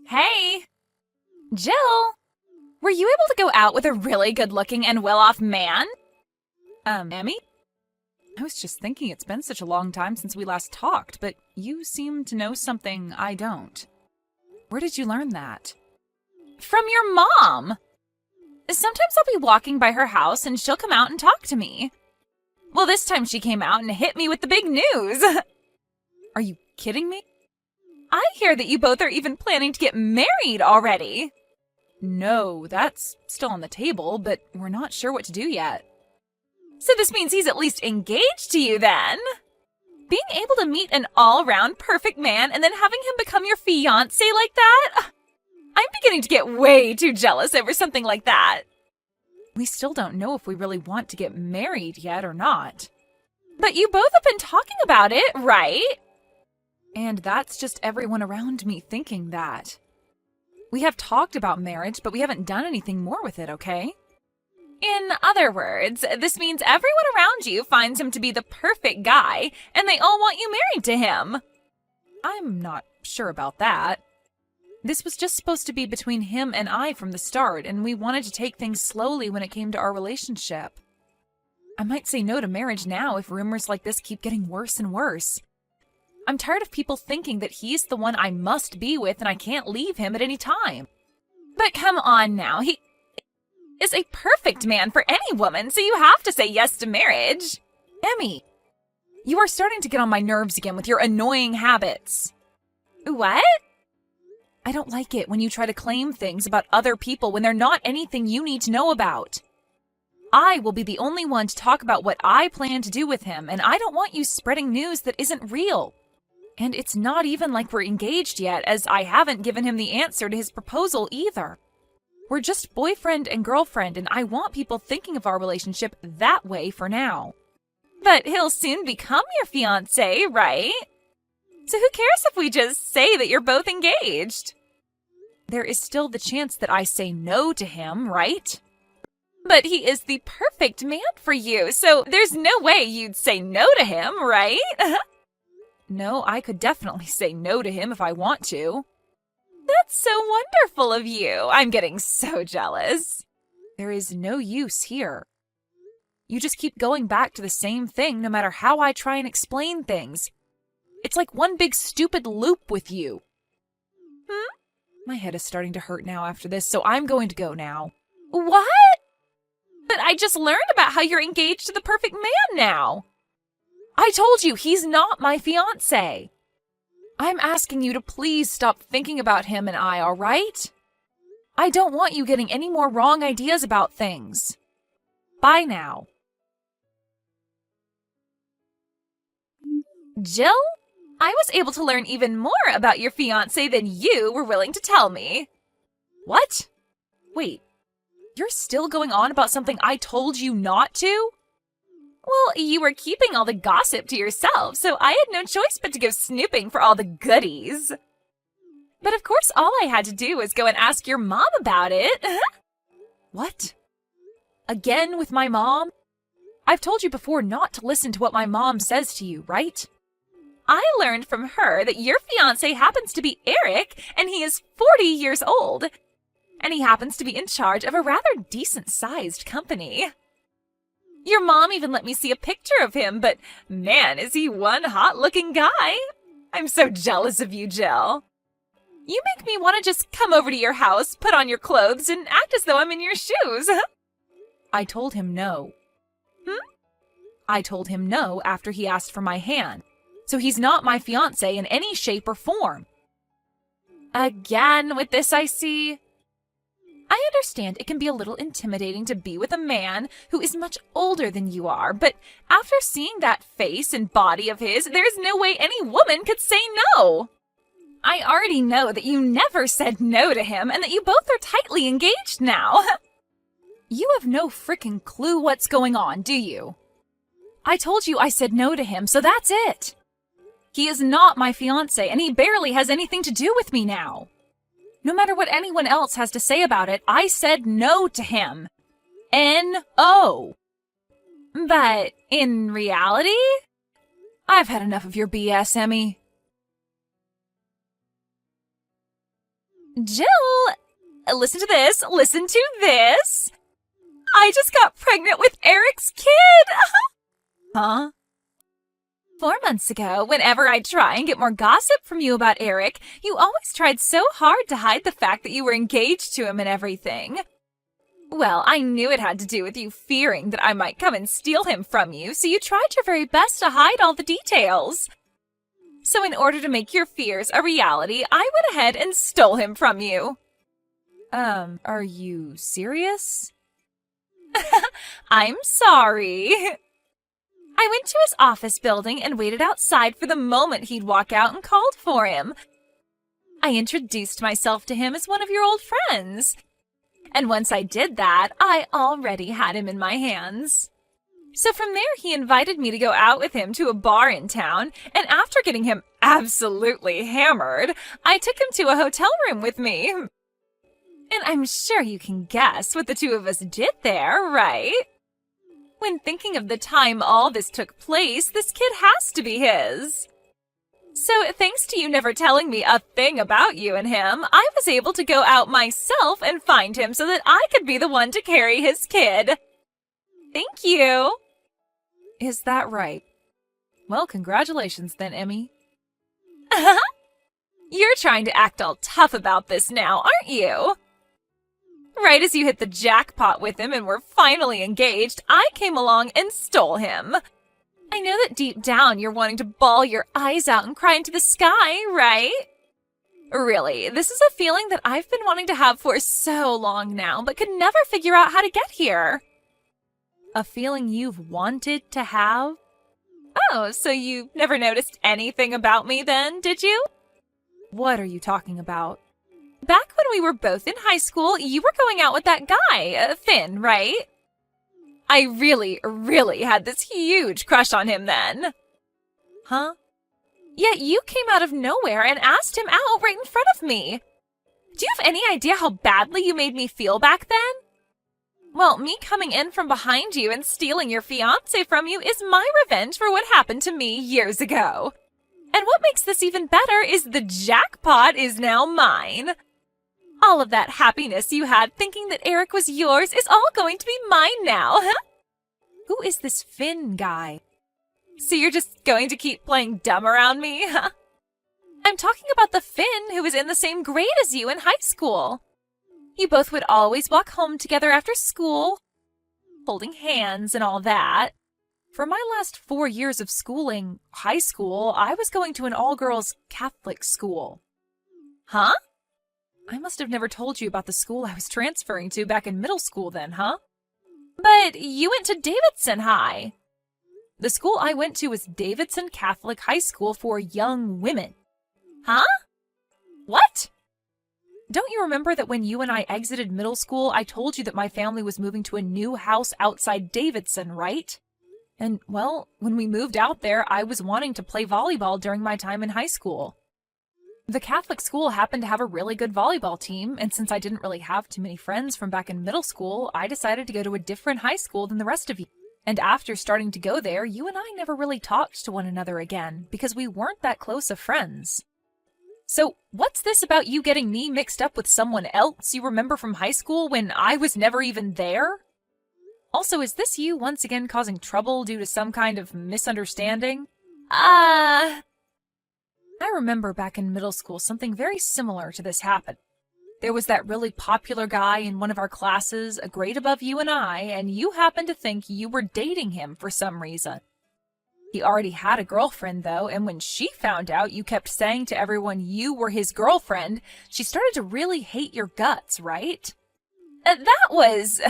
Hey, Jill, were you able to go out with a really good-looking and well-off man? Emmy? I was just thinking it's been such a long time since we last talked, but you seem to know something I don't. Where did you learn that? From your mom. Sometimes I'll be walking by her house and she'll come out and talk to me. Well, this time she came out and hit me with the big news. Are you kidding me? I hear that you both are even planning to get married already. No, that's still on the table, but we're not sure what to do yet. So this means he's at least engaged to you then? Being able to meet an all-round perfect man and then having him become your fiancé like that? I'm beginning to get way too jealous over something like that. We still don't know if we really want to get married yet or not. But you both have been talking about it, right? And that's just everyone around me thinking that. We have talked about marriage, but we haven't done anything more with it, okay? In other words, this means everyone around you finds him to be the perfect guy, and they all want you married to him. I'm not sure about that. This was just supposed to be between him and I from the start, and we wanted to take things slowly when it came to our relationship. I might say no to marriage now if rumors like this keep getting worse and worse. I'm tired of people thinking that he's the one I must be with and I can't leave him at any time. But come on now, he is a perfect man for any woman, so you have to say yes to marriage. Emmy, you are starting to get on my nerves again with your annoying habits. What? I don't like it when you try to claim things about other people when they're not anything you need to know about. I will be the only one to talk about what I plan to do with him, and I don't want you spreading news that isn't real. And it's not even like we're engaged yet, as I haven't given him the answer to his proposal either. We're just boyfriend and girlfriend, and I want people thinking of our relationship that way for now. But he'll soon become your fiancé, right? So who cares if we just say that you're both engaged? There is still the chance that I say no to him, right? But he is the perfect man for you, so there's no way you'd say no to him, right? No, I could definitely say no to him if I want to. That's so wonderful of you. I'm getting so jealous. There is no use here. You just keep going back to the same thing no matter how I try and explain things. It's like one big stupid loop with you. My head is starting to hurt now after this, so I'm going to go now. What? But I just learned about how you're engaged to the perfect man now. I told you, he's not my fiancé. I'm asking you to please stop thinking about him and I, all right? I don't want you getting any more wrong ideas about things. Bye now. Jill, I was able to learn even more about your fiancé than you were willing to tell me. What? Wait, you're still going on about something I told you not to? Well, you were keeping all the gossip to yourself, so I had no choice but to go snooping for all the goodies. But of course, all I had to do was go and ask your mom about it. What? Again with my mom? I've told you before not to listen to what my mom says to you, right? I learned from her that your fiancé happens to be Eric, and he is 40 years old. And he happens to be in charge of a rather decent-sized company. Your mom even let me see a picture of him, but man, is he one hot-looking guy. I'm so jealous of you, Jill. You make me want to just come over to your house, put on your clothes, and act as though I'm in your shoes. I told him no. I told him no after he asked for my hand, so he's not my fiancé in any shape or form. Again with this, I see. I understand it can be a little intimidating to be with a man who is much older than you are, but after seeing that face and body of his, there's no way any woman could say no. I already know that you never said no to him and that you both are tightly engaged now. You have no frickin' clue what's going on, do you? I told you I said no to him, so that's it. He is not my fiancé, and he barely has anything to do with me now. No matter what anyone else has to say about it, I said no to him. N-O. But in reality, I've had enough of your BS, Emmy. Jill, listen to this. Listen to this. I just got pregnant with Eric's kid. Huh? 4 months ago, whenever I'd try and get more gossip from you about Eric, you always tried so hard to hide the fact that you were engaged to him and everything. Well, I knew it had to do with you fearing that I might come and steal him from you, so you tried your very best to hide all the details. So in order to make your fears a reality, I went ahead and stole him from you. Are you serious? I'm sorry. I went to his office building and waited outside for the moment he'd walk out and called for him. I introduced myself to him as one of your old friends. And once I did that, I already had him in my hands. So from there, he invited me to go out with him to a bar in town, and after getting him absolutely hammered, I took him to a hotel room with me. And I'm sure you can guess what the two of us did there, right? When thinking of the time all this took place, this kid has to be his. So thanks to you never telling me a thing about you and him, I was able to go out myself and find him so that I could be the one to carry his kid. Thank you. Is that right? Well, congratulations then, Emmy. You're trying to act all tough about this now, aren't you? Right as you hit the jackpot with him and were finally engaged, I came along and stole him. I know that deep down you're wanting to bawl your eyes out and cry into the sky, right? Really, this is a feeling that I've been wanting to have for so long now, but could never figure out how to get here. A feeling you've wanted to have? Oh, so you never noticed anything about me then, did you? What are you talking about? Back when we were both in high school, you were going out with that guy, Finn, right? I really had this huge crush on him then. Huh? Yet you came out of nowhere and asked him out right in front of me. Do you have any idea how badly you made me feel back then? Well, me coming in from behind you and stealing your fiancé from you is my revenge for what happened to me years ago. And what makes this even better is the jackpot is now mine. All of that happiness you had thinking that Eric was yours is all going to be mine now, huh? Who is this Finn guy? So you're just going to keep playing dumb around me, huh? I'm talking about the Finn who was in the same grade as you in high school. You both would always walk home together after school, holding hands and all that. For my last 4 years of schooling, high school, I was going to an all-girls Catholic school. Huh? I must have never told you about the school I was transferring to back in middle school then, huh? But you went to Davidson High. The school I went to was Davidson Catholic High School for young women. Huh? What? Don't you remember that when you and I exited middle school, I told you that my family was moving to a new house outside Davidson, right? And, well, when we moved out there, I was wanting to play volleyball during my time in high school. The Catholic school happened to have a really good volleyball team, and since I didn't really have too many friends from back in middle school, I decided to go to a different high school than the rest of you. And after starting to go there, you and I never really talked to one another again, because we weren't that close of friends. So, what's this about you getting me mixed up with someone else you remember from high school when I was never even there? Also, is this you once again causing trouble due to some kind of misunderstanding? I remember back in middle school something very similar to this happened. There was that really popular guy in one of our classes, a grade above you and I, and you happened to think you were dating him for some reason. He already had a girlfriend, though, and when she found out you kept saying to everyone you were his girlfriend, she started to really hate your guts, right? That was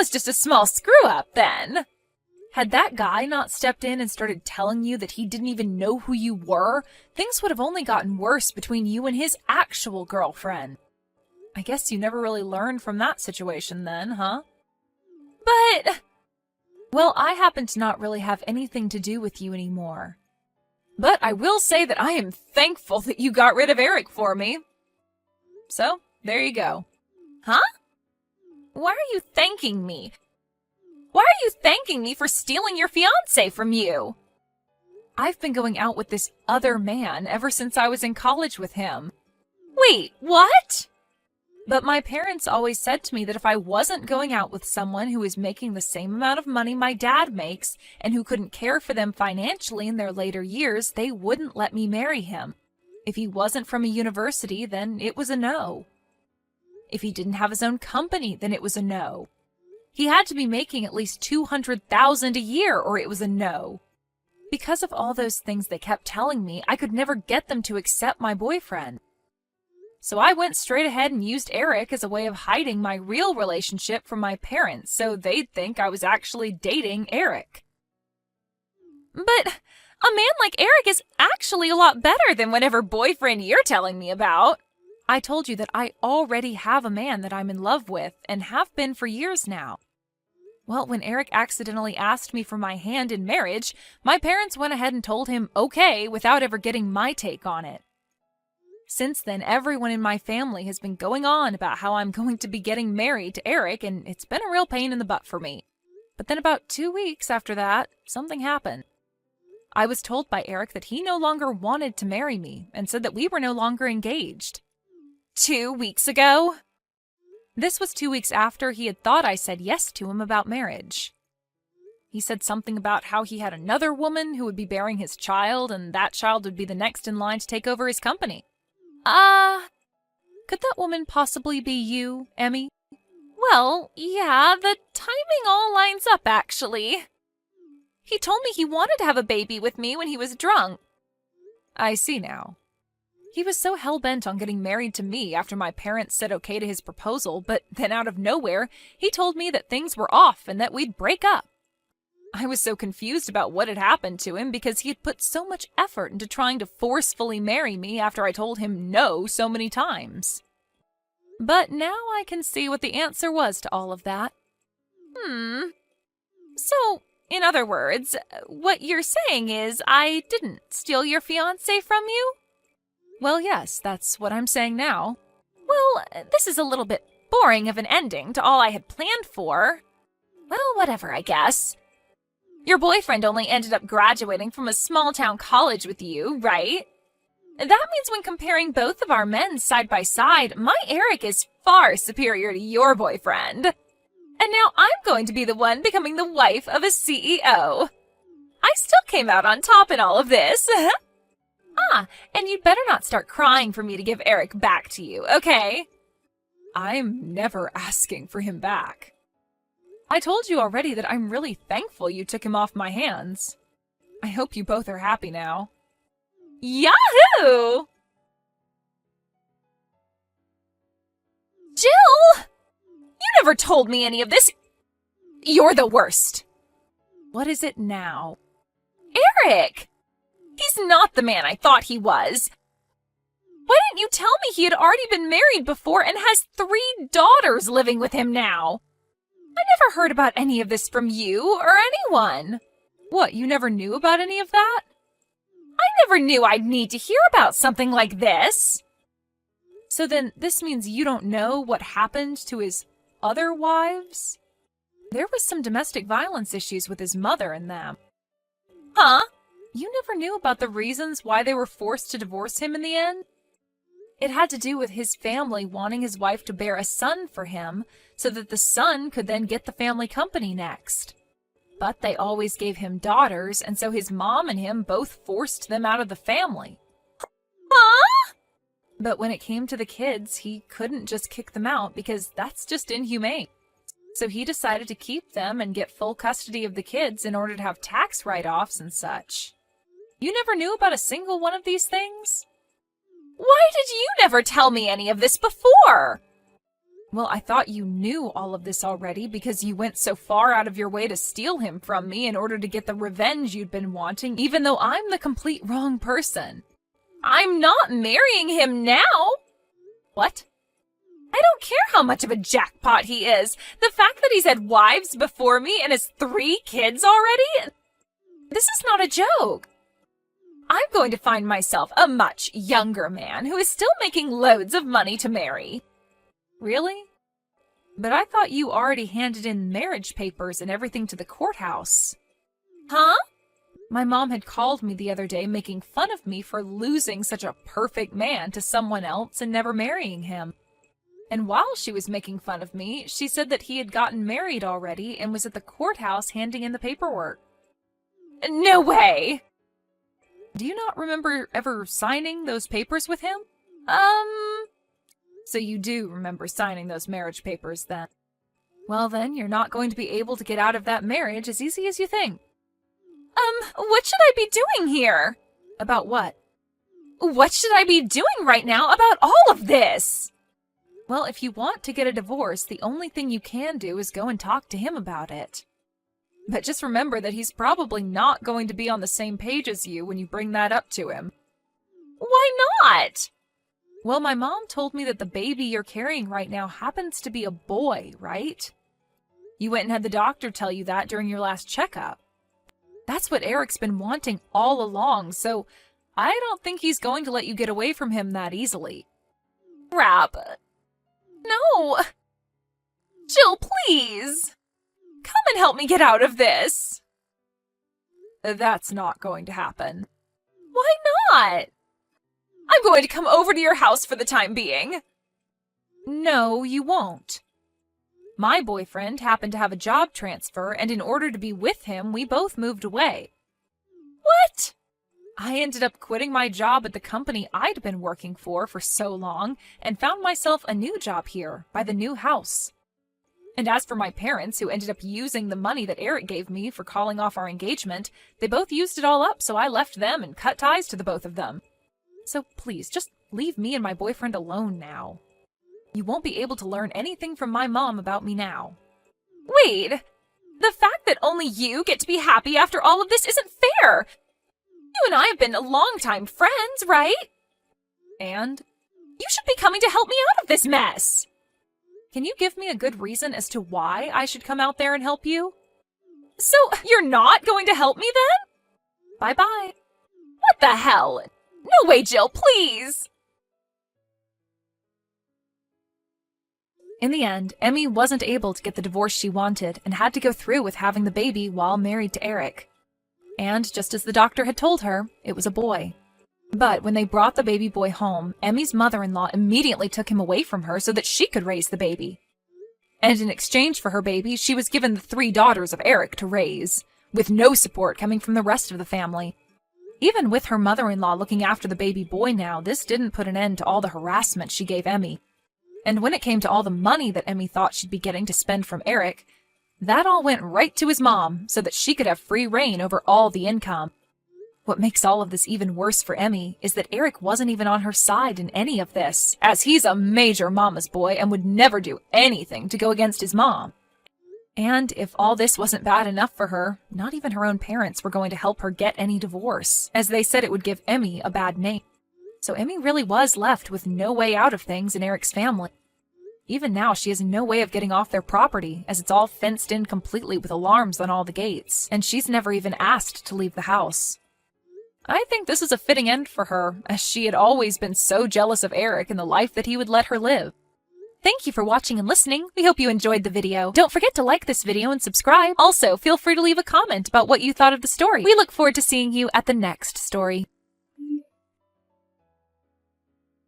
just a small screw-up, then. Had that guy not stepped in and started telling you that he didn't even know who you were, things would have only gotten worse between you and his actual girlfriend. I guess you never really learned from that situation then, huh? But, well, I happen to not really have anything to do with you anymore. But I will say that I am thankful that you got rid of Eric for me. So, there you go. Huh? Why are you thanking me? Why are you thanking me for stealing your fiancé from you? I've been going out with this other man ever since I was in college with him. Wait, what? But my parents always said to me that if I wasn't going out with someone who was making the same amount of money my dad makes and who couldn't care for them financially in their later years, they wouldn't let me marry him. If he wasn't from a university, then it was a no. If he didn't have his own company, then it was a no. He had to be making at least $200,000 a year or it was a no. Because of all those things they kept telling me, I could never get them to accept my boyfriend. So I went straight ahead and used Eric as a way of hiding my real relationship from my parents so they'd think I was actually dating Eric. But a man like Eric is actually a lot better than whatever boyfriend you're telling me about. I told you that I already have a man that I'm in love with and have been for years now. Well, when Eric accidentally asked me for my hand in marriage, my parents went ahead and told him okay without ever getting my take on it. Since then, everyone in my family has been going on about how I'm going to be getting married to Eric, and it's been a real pain in the butt for me. But then about 2 weeks after that, something happened. I was told by Eric that he no longer wanted to marry me and said that we were no longer engaged. 2 weeks ago? This was 2 weeks after he had thought I said yes to him about marriage. He said something about how he had another woman who would be bearing his child, and that child would be the next in line to take over his company. Could that woman possibly be you, Emmy? Well, yeah, the timing all lines up, actually. He told me he wanted to have a baby with me when he was drunk. I see now. He was so hell-bent on getting married to me after my parents said okay to his proposal, but then out of nowhere, he told me that things were off and that we'd break up. I was so confused about what had happened to him because he had put so much effort into trying to forcefully marry me after I told him no so many times. But now I can see what the answer was to all of that. So, in other words, what you're saying is I didn't steal your fiancé from you? Well, yes, that's what I'm saying now. Well, this is a little bit boring of an ending to all I had planned for. Well, whatever, I guess. Your boyfriend only ended up graduating from a small-town college with you, right? That means when comparing both of our men side by side, my Eric is far superior to your boyfriend. And now I'm going to be the one becoming the wife of a CEO. I still came out on top in all of this. And you'd better not start crying for me to give Eric back to you, okay? I'm never asking for him back. I told you already that I'm really thankful you took him off my hands. I hope you both are happy now. Yahoo! Jill! You never told me any of this. You're the worst. What is it now? Eric! He's not the man I thought he was. Why didn't you tell me he had already been married before and has 3 daughters living with him now? I never heard about any of this from you or anyone. What, you never knew about any of that? I never knew I'd need to hear about something like this. So then this means you don't know what happened to his other wives? There was some domestic violence issues with his mother and them. Huh? You never knew about the reasons why they were forced to divorce him in the end? It had to do with his family wanting his wife to bear a son for him so that the son could then get the family company next. But they always gave him daughters, and so his mom and him both forced them out of the family. Huh? But when it came to the kids, he couldn't just kick them out because that's just inhumane. So he decided to keep them and get full custody of the kids in order to have tax write-offs and such. You never knew about a single one of these things? Why did you never tell me any of this before? Well, I thought you knew all of this already because you went so far out of your way to steal him from me in order to get the revenge you'd been wanting, even though I'm the complete wrong person. I'm not marrying him now. What? I don't care how much of a jackpot he is. The fact that he's had wives before me and has 3 kids already? This is not a joke. I'm going to find myself a much younger man who is still making loads of money to marry. Really? But I thought you already handed in marriage papers and everything to the courthouse. Huh? My mom had called me the other day making fun of me for losing such a perfect man to someone else and never marrying him. And while she was making fun of me, she said that he had gotten married already and was at the courthouse handing in the paperwork. No way! Do you not remember ever signing those papers with him? So you do remember signing those marriage papers then? Well then, you're not going to be able to get out of that marriage as easy as you think. What should I be doing here? About what? What should I be doing right now about all of this? Well, if you want to get a divorce, the only thing you can do is go and talk to him about it. But just remember that he's probably not going to be on the same page as you when you bring that up to him. Why not? Well, my mom told me that the baby you're carrying right now happens to be a boy, right? You went and had the doctor tell you that during your last checkup. That's what Eric's been wanting all along, so I don't think he's going to let you get away from him that easily. Crap. No. Jill, please. Come and help me get out of this. That's not going to happen. Why not? I'm going to come over to your house for the time being. No, you won't. My boyfriend happened to have a job transfer, and in order to be with him, we both moved away. What? I ended up quitting my job at the company I'd been working for so long and found myself a new job here by the new house. And as for my parents, who ended up using the money that Eric gave me for calling off our engagement, they both used it all up, so I left them and cut ties to the both of them. So please, just leave me and my boyfriend alone now. You won't be able to learn anything from my mom about me now. Wait! The fact that only you get to be happy after all of this isn't fair! You and I have been longtime friends, right? And? You should be coming to help me out of this mess! Can you give me a good reason as to why I should come out there and help you? So, you're not going to help me then? Bye-bye. What the hell? No way, Jill, please! In the end, Emmy wasn't able to get the divorce she wanted and had to go through with having the baby while married to Eric. And just as the doctor had told her, it was a boy. But when they brought the baby boy home, Emmy's mother-in-law immediately took him away from her so that she could raise the baby. And in exchange for her baby, she was given the 3 daughters of Eric to raise, with no support coming from the rest of the family. Even with her mother-in-law looking after the baby boy now, this didn't put an end to all the harassment she gave Emmy. And when it came to all the money that Emmy thought she'd be getting to spend from Eric, that all went right to his mom so that she could have free reign over all the income. What makes all of this even worse for Emmy is that Eric wasn't even on her side in any of this, as he's a major mama's boy and would never do anything to go against his mom. And if all this wasn't bad enough for her, not even her own parents were going to help her get any divorce, as they said it would give Emmy a bad name. So Emmy really was left with no way out of things in Eric's family. Even now, she has no way of getting off their property, as it's all fenced in completely with alarms on all the gates, and she's never even asked to leave the house. I think this is a fitting end for her, as she had always been so jealous of Eric and the life that he would let her live. Thank you for watching and listening. We hope you enjoyed the video. Don't forget to like this video and subscribe. Also, feel free to leave a comment about what you thought of the story. We look forward to seeing you at the next story.